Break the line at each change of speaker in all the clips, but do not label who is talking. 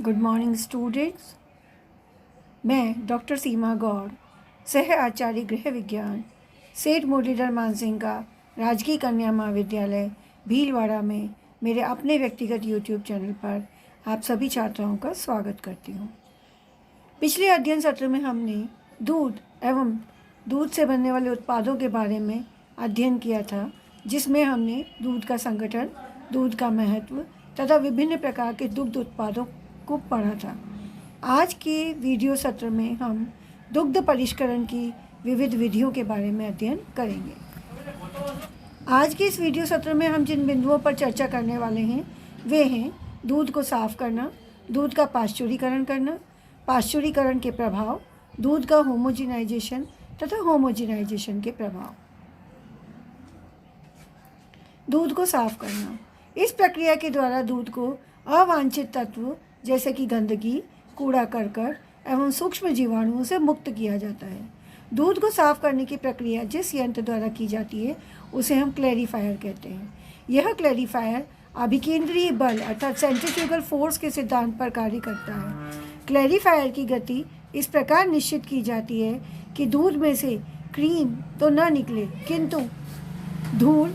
Good morning students. मैं doctor सीमा गौड़, सह आचार्य गृह विज्ञान, सेठ मुरलीधर मानसिंह का राजकीय कन्या महाविद्यालय भीलवाड़ा में मेरे अपने व्यक्तिगत यूट्यूब चैनल पर आप सभी छात्राओं का स्वागत करती हूँ। पिछले अध्ययन सत्र में हमने दूध एवं दूध से बनने वाले उत्पादों के बारे में अध्ययन किया था, जिसमें हमने दूध का संगठन, दूध का महत्व तथा विभिन्न प्रकार के दुग्ध उत्पादों को पढ़ा था। आज के वीडियो सत्र में हम दुग्ध परिष्करण की विविध विधियों के बारे में अध्ययन करेंगे। आज के इस वीडियो सत्र में हम जिन बिंदुओं पर चर्चा करने वाले हैं वे हैं दूध को साफ करना, दूध का पाश्चुरीकरण करना, पाश्चुरीकरण के प्रभाव, दूध का होमोजिनाइजेशन तथा होमोजिनाइजेशन के प्रभाव। दूध को साफ करना, इस प्रक्रिया के द्वारा दूध को अवांछित तत्व जैसे कि गंदगी, कूड़ा करकट एवं सूक्ष्म जीवाणुओं से मुक्त किया जाता है। दूध को साफ करने की प्रक्रिया जिस यंत्र द्वारा की जाती है उसे हम क्लैरिफायर कहते हैं। यह क्लैरिफायर अभिकेंद्रीय बल अर्थात सेंट्रीफ्यूगल फोर्स के सिद्धांत पर कार्य करता है। क्लैरिफायर की गति इस प्रकार निश्चित की जाती है कि दूध में से क्रीम तो न निकले, किंतु धूल,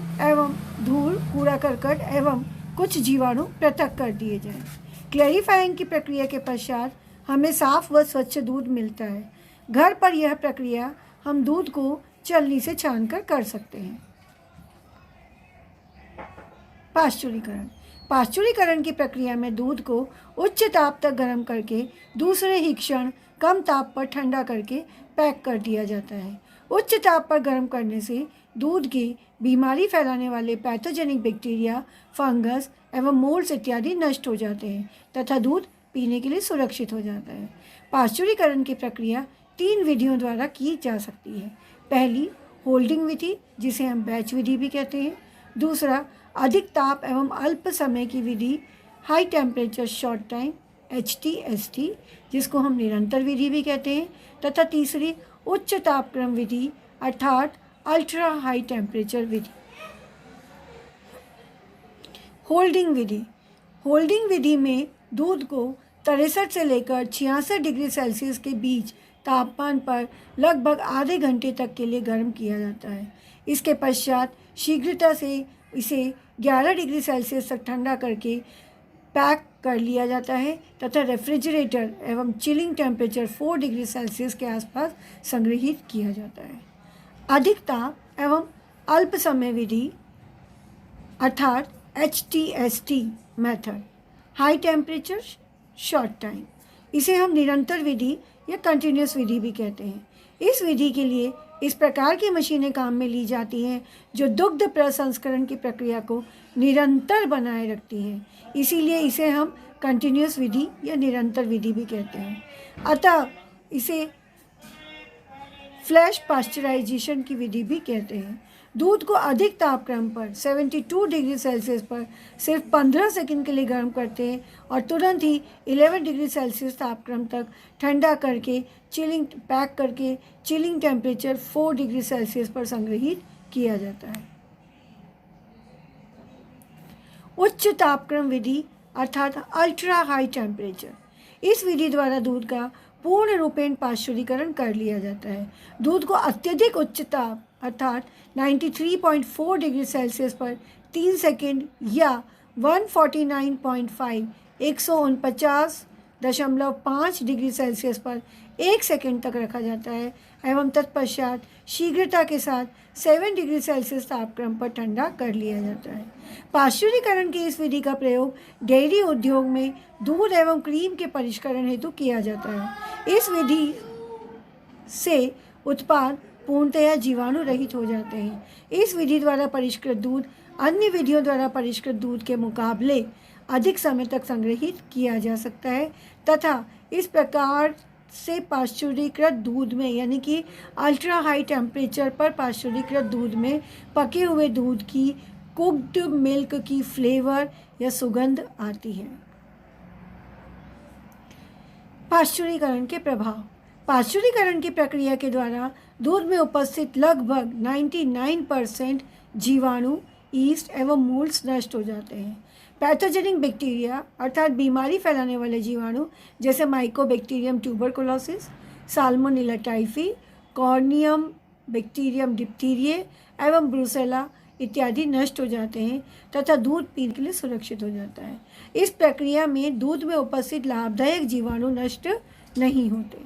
कूड़ा करकट एवं कुछ जीवाणु पृथक कर दिए जाएं। क्लैरिफाइंग की प्रक्रिया के पश्चात हमें साफ व स्वच्छ दूध मिलता है। घर पर यह प्रक्रिया हम दूध को छलनी से छानकर कर सकते हैं। पाश्चुरीकरण, पाश्चुरीकरण की प्रक्रिया में दूध को उच्च ताप तक गर्म करके दूसरे ही क्षण कम ताप पर ठंडा करके पैक कर दिया जाता है। उच्च ताप पर गर्म करने से दूध के बीमारी फैलाने वाले पैथोजेनिक बैक्टीरिया, फंगस एवं मोल्ड्स इत्यादि नष्ट हो जाते हैं तथा दूध पीने के लिए सुरक्षित हो जाता है। पाश्चुरीकरण की प्रक्रिया 3 विधियों द्वारा की जा सकती है। पहली, होल्डिंग विधि, जिसे हम बैच विधि भी कहते हैं। दूसरा, अधिक ताप एवं अल्प समय की विधि, high temperature short time HTST, जिसको हम निरंतर विधि भी कहते हैं। तथा तीसरी, उच्च तापक्रम विधि अर्थात अल्ट्रा हाई टेम्परेचर विधि। होल्डिंग विधि, होल्डिंग विधि में दूध को 63 से लेकर 66 डिग्री सेल्सियस के बीच तापमान पर लगभग आधे घंटे तक के लिए गर्म किया जाता है। इसके पश्चात शीघ्रता से इसे 11 डिग्री सेल्सियस तक ठंडा करके पैक कर लिया जाता है तथा रेफ्रिजरेटर एवं चिलिंग टेम्परेचर 4 डिग्री सेल्सियस के आसपास संग्रहित किया जाता है। अधिक ताप एवं अल्प समय विधि अर्थात HTST method, high temperature short time, इसे हम निरंतर विधि या कंटिन्यूस विधि भी कहते हैं। इस विधि के लिए इस प्रकार की मशीनें काम में ली जाती हैं जो दुग्ध प्रसंस्करण की प्रक्रिया को निरंतर बनाए रखती हैं, इसीलिए इसे हम कंटिन्यूस विधि या निरंतर विधि भी कहते हैं। अतः इसे फ्लैश पाश्चराइजेशन की विधि भी कहते हैं। दूध को अधिक तापक्रम पर 72 डिग्री सेल्सियस पर सिर्फ 15 सेकंड के लिए गर्म करते हैं और तुरंत ही 11 डिग्री सेल्सियस तापक्रम तक ठंडा करके पैक करके चिलिंग टेम्परेचर 4 डिग्री सेल्सियस पर संग्रहित किया जाता है। उच्च तापक्रम विधि अर्थात अल्ट्रा हाई टेम्परेचर, इस विधि द्वारा दूध का पूर्ण रूपेण पाश्चुरीकरण कर लिया जाता है। दूध को अत्यधिक उच्च ताप अर्थात 93.4 डिग्री सेल्सियस पर 3 सेकंड या 149.5 डिग्री सेल्सियस पर 1 सेकंड तक रखा जाता है एवं तत्पश्चात शीघ्रता के साथ 7 डिग्री सेल्सियस तापक्रम पर ठंडा कर लिया जाता है। पाश्चुरीकरण की इस विधि का प्रयोग डेयरी उद्योग में दूध एवं क्रीम के परिष्करण हेतु किया जाता है। इस विधि से उत्पाद पूर्णतया जीवाणु रहित हो जाते हैं। इस विधि द्वारा परिष्कृत दूध अन्य विधियों द्वारा परिष्कृत दूध के मुकाबले अधिक समय तक संग्रहित किया जा सकता है तथा इस प्रकार से पाश्चुरीकृत दूध में यानी कि अल्ट्रा हाई टेम्परेचर पर पाश्चुरीकृत दूध में पके हुए दूध की कुक्ड मिल्क की फ्लेवर या सुगंध आती है। पाश्चुरीकरण के प्रभाव, पाश्चुरीकरण की प्रक्रिया के द्वारा दूध में उपस्थित लगभग 99% जीवाणु ईस्ट एवं मोल्ड्स नष्ट हो जाते हैं। पैथोजेनिक बैक्टीरिया अर्थात बीमारी फैलाने वाले जीवाणु जैसे mycobacterium tuberculosis, salmonella typhi, corynebacterium diphtheriae एवं ब्रुसेला इत्यादि नष्ट हो जाते हैं तथा दूध पीने के लिए सुरक्षित हो जाता है। इस प्रक्रिया में दूध में उपस्थित लाभदायक जीवाणु नष्ट नहीं होते।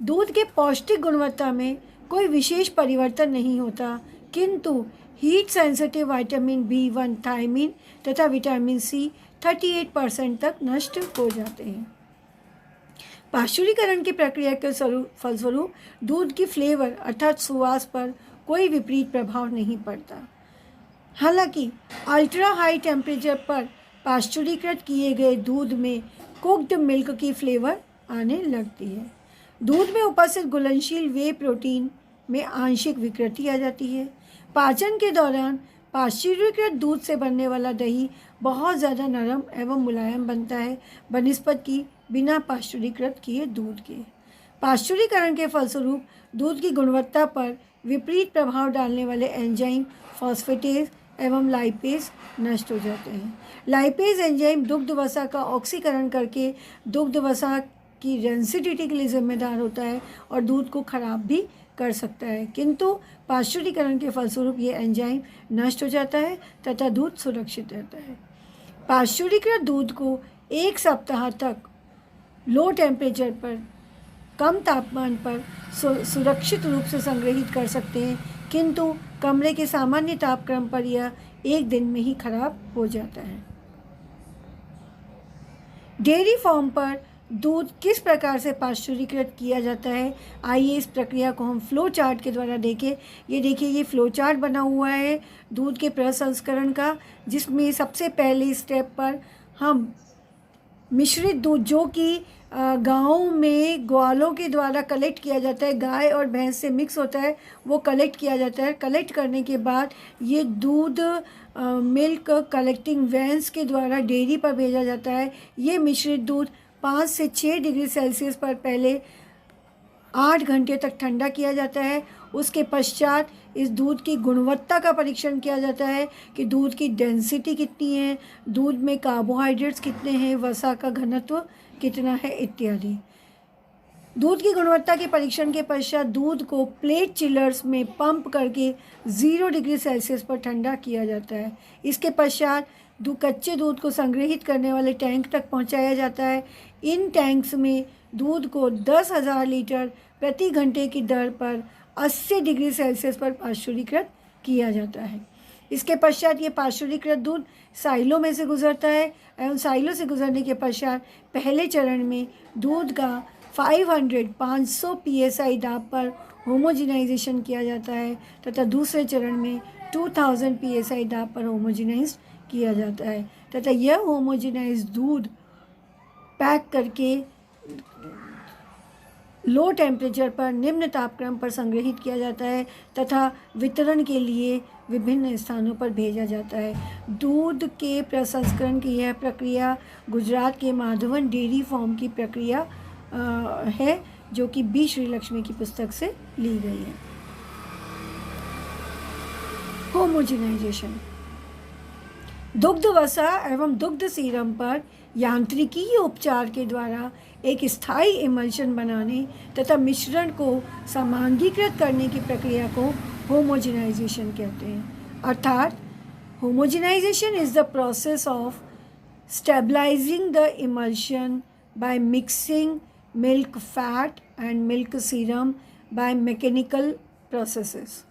दूध के पौष्टिक गुणवत्ता में कोई विशेष परिवर्तन नहीं होता, किंतु heat sensitive vitamin B1 thiamine तथा विटामिन C 38% तक नष्ट हो जाते हैं। पाश्चुरीकरण की प्रक्रिया के फलस्वरूप दूध की फ्लेवर अर्थात सुवास पर कोई विपरीत प्रभाव नहीं पड़ता। हालांकि अल्ट्रा हाई टेम्परेचर पर पाश्चुरीकृत किए गए दूध में कुक्ड मिल्क की फ्लेवर आने लगती है। दूध में उपस्थित घुलनशील वे प्रोटीन में आंशिक विकृति आ जाती है। पाचन के दौरान पाश्चुरीकृत दूध से बनने वाला दही बहुत ज़्यादा नरम एवं मुलायम बनता है बनिस्बत की बिना पाश्चुरीकृत किए दूध के। पाश्चुरीकरण के फलस्वरूप दूध की गुणवत्ता पर विपरीत प्रभाव डालने वाले एंजाइम फॉस्फेटेज एवं लाइपेज नष्ट हो जाते हैं। लाइपेज एंजाइम दुग्ध वसा का ऑक्सीकरण करके दुग्ध वसा की रेंसिडिटी के लिए जिम्मेदार होता है और दूध को खराब भी कर सकता है, किंतु पाश्चुरीकरण के फलस्वरूप ये एंजाइम नष्ट हो जाता है तथा दूध सुरक्षित रहता है। पाश्चुरीकृत दूध को 1 सप्ताह तक लो टेम्परेचर पर कम तापमान पर सुरक्षित रूप से संग्रहित कर सकते हैं, किंतु कमरे के सामान्य तापक्रम पर यह 1 दिन में ही खराब हो जाता है। डेयरी फार्म पर दूध किस प्रकार से पाश्चुरीकृत किया जाता है, आइए इस प्रक्रिया को हम फ्लो चार्ट के द्वारा देखें। ये देखिए, ये फ्लो चार्ट बना हुआ है दूध के प्रसंस्करण का, जिसमें सबसे पहले स्टेप पर हम मिश्रित दूध जो कि गाँव में ग्वालों के द्वारा कलेक्ट किया जाता है, गाय और भैंस से मिक्स होता है, वो कलेक्ट किया जाता है। कलेक्ट करने के बाद ये दूध मिल्क कलेक्टिंग वैन्स के द्वारा डेयरी पर भेजा जाता है। ये मिश्रित दूध 5 से 6 डिग्री सेल्सियस पर पहले 8 घंटे तक ठंडा किया जाता है। उसके पश्चात इस दूध की गुणवत्ता का परीक्षण किया जाता है कि दूध की डेंसिटी कितनी है, दूध में कार्बोहाइड्रेट्स कितने हैं, वसा का घनत्व कितना है इत्यादि। दूध की गुणवत्ता के परीक्षण के पश्चात दूध को प्लेट चिलर्स में पंप करके 0 डिग्री सेल्सियस पर ठंडा किया जाता है। इसके पश्चात कच्चे दूध को संग्रहित करने वाले टैंक तक पहुंचाया जाता है। इन टैंक्स में दूध को 10,000 लीटर प्रति घंटे की दर पर 80 डिग्री सेल्सियस पर पाश्चुरीकृत किया जाता है। इसके पश्चात ये पाश्चुरीकृत दूध साइलों में से गुजरता है एवं साइलों से गुजरने के पश्चात पहले चरण में दूध का 500 PSI दाब पर होमोजिनाइजेशन किया जाता है तथा दूसरे चरण में 2000 PSI दाब पर होमोजिनाइज किया जाता है तथा यह होमोजिनाइज दूध पैक करके लो टेम्परेचर पर निम्न तापक्रम पर संग्रहित किया जाता है तथा वितरण के लिए विभिन्न स्थानों पर भेजा जाता है। दूध के प्रसंस्करण की यह प्रक्रिया गुजरात के माधवन डेयरी फार्म की प्रक्रिया है, जो कि बी श्रीलक्ष्मी की पुस्तक से ली गई है। होमोजिनाइजेशन दुग्ध वसा एवं दुग्ध सीरम पर यांत्रिकीय उपचार के द्वारा एक स्थायी इमल्शन बनाने तथा मिश्रण को समांगीकृत करने की प्रक्रिया को होमोजिनाइजेशन कहते हैं। अर्थात homogenization is the process of stabilizing the emulsion by mixing milk fat and milk serum by mechanical processes.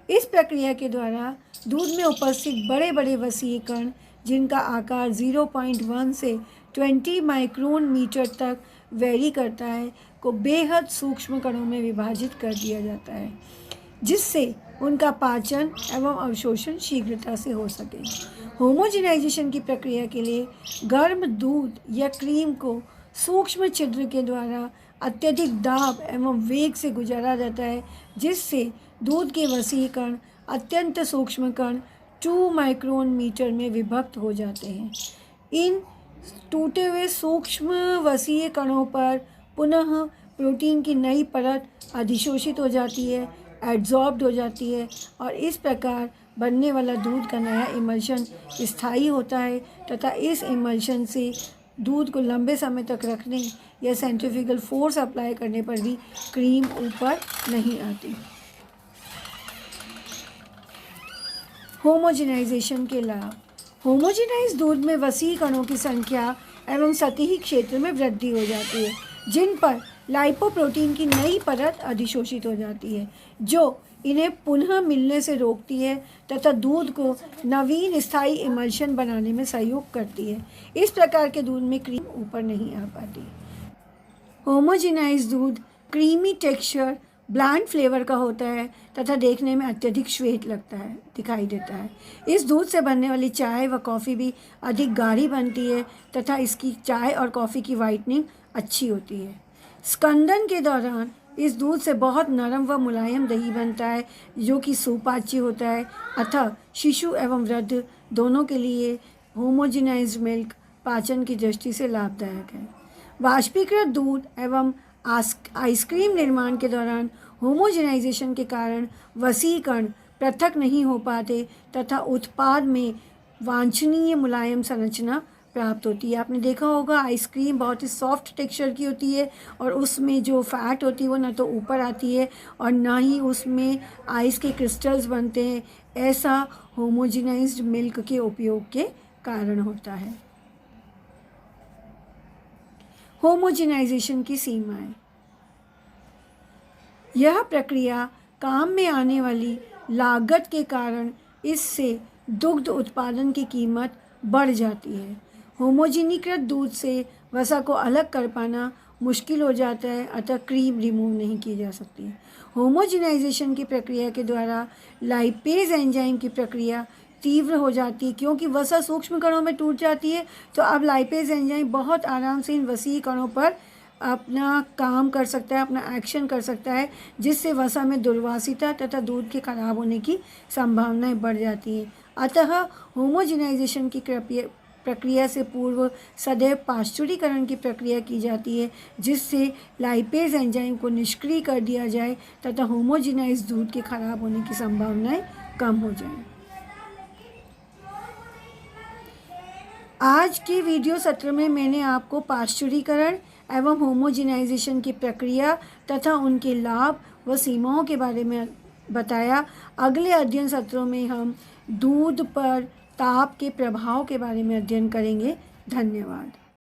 इस प्रक्रिया के द्वारा दूध में उपस्थित बड़े बड़े वसीय कण, जिनका आकार 0.1 से 20 माइक्रोन मीटर तक वेरी करता है, को बेहद सूक्ष्म कणों में विभाजित कर दिया जाता है, जिससे उनका पाचन एवं अवशोषण शीघ्रता से हो सके। होमोजिनाइजेशन की प्रक्रिया के लिए गर्म दूध या क्रीम को सूक्ष्म छिद्र के द्वारा अत्यधिक दाब एवं वेग से गुजारा जाता है, जिससे दूध के वसीय कण अत्यंत सूक्ष्म कण 2 माइक्रोन मीटर में विभक्त हो जाते हैं। इन टूटे हुए सूक्ष्म वसीय कणों पर पुनः प्रोटीन की नई परत अधिशोषित हो जाती है, एड्जॉर्ब्ड हो जाती है और इस प्रकार बनने वाला दूध का नया इमल्शन स्थायी होता है तथा इस इमल्शन से दूध को लंबे समय तक रखने या सेंट्रीफ्यूगल फोर्स अप्लाई करने पर भी क्रीम ऊपर नहीं आती। होमोजेनाइजेशन के लाभ। होमोजेनाइज दूध में वसी कणों की संख्या एवं सतही क्षेत्र में वृद्धि हो जाती है, जिन पर लाइपोप्रोटीन की नई परत अधिशोषित हो जाती है, जो इन्हें पुनः मिलने से रोकती है तथा दूध को नवीन स्थायी इमल्शन बनाने में सहयोग करती है। इस प्रकार के दूध में क्रीम ऊपर नहीं आ पाती। होमोजेनाइज दूध क्रीमी टेक्सचर, ब्लैंड फ्लेवर का होता है तथा देखने में अत्यधिक श्वेत दिखाई देता है। इस दूध से बनने वाली चाय व कॉफ़ी भी अधिक गाढ़ी बनती है तथा इसकी चाय और कॉफ़ी की वाइटनिंग अच्छी होती है। स्कंदन के दौरान इस दूध से बहुत नरम व मुलायम दही बनता है, जो कि सुपाच्य होता है। अतः शिशु एवं वृद्ध दोनों के लिए होमोजेनाइज्ड मिल्क पाचन की दृष्टि से लाभदायक है। वाष्पीकृत दूध एवं आइसक्रीम निर्माण के दौरान होमोजेनाइजेशन के कारण वसीकरण पृथक नहीं हो पाते तथा उत्पाद में वांछनीय मुलायम संरचना प्राप्त होती है। आपने देखा होगा आइसक्रीम बहुत ही सॉफ्ट टेक्सचर की होती है और उसमें जो फैट होती है वो ना तो ऊपर आती है और ना ही उसमें आइस के क्रिस्टल्स बनते हैं। ऐसा होमोजेनाइज्ड मिल्क के उपयोग के कारण होता है। होमोजेनाइजेशन की सीमाएं। यह प्रक्रिया काम में आने वाली लागत के कारण इससे दुग्ध उत्पादन की कीमत बढ़ जाती है। होमोजीनीकृत दूध से वसा को अलग कर पाना मुश्किल हो जाता है, अतः क्रीम रिमूव नहीं की जा सकती। होमोजेनाइजेशन की प्रक्रिया के द्वारा लाइपेज एंजाइम की प्रक्रिया तीव्र हो जाती है, क्योंकि वसा सूक्ष्म कणों में टूट जाती है। तो अब लाइपेज एंजाइम बहुत आराम से इन वसीय कणों पर अपना काम कर सकता है, अपना एक्शन कर सकता है, जिससे वसा में दुर्वासिता तथा दूध के खराब होने की संभावनाएं बढ़ जाती हैं। अतः होमोजेनाइजेशन की प्रक्रिया से पूर्व सदैव पाश्चुरीकरण की प्रक्रिया की जाती है, जिससे लाइपेज एंजाइम को निष्क्रिय कर दिया जाए तथा होमोजेनाइज दूध के खराब होने की संभावनाएं कम हो जाएं। आज के वीडियो सत्र में मैंने आपको पाश्चुरीकरण एवं होमोजेनाइजेशन की प्रक्रिया तथा उनके लाभ व सीमाओं के बारे में बताया। अगले अध्ययन सत्रों में हम दूध पर ताप के प्रभाव के बारे में अध्ययन करेंगे। धन्यवाद।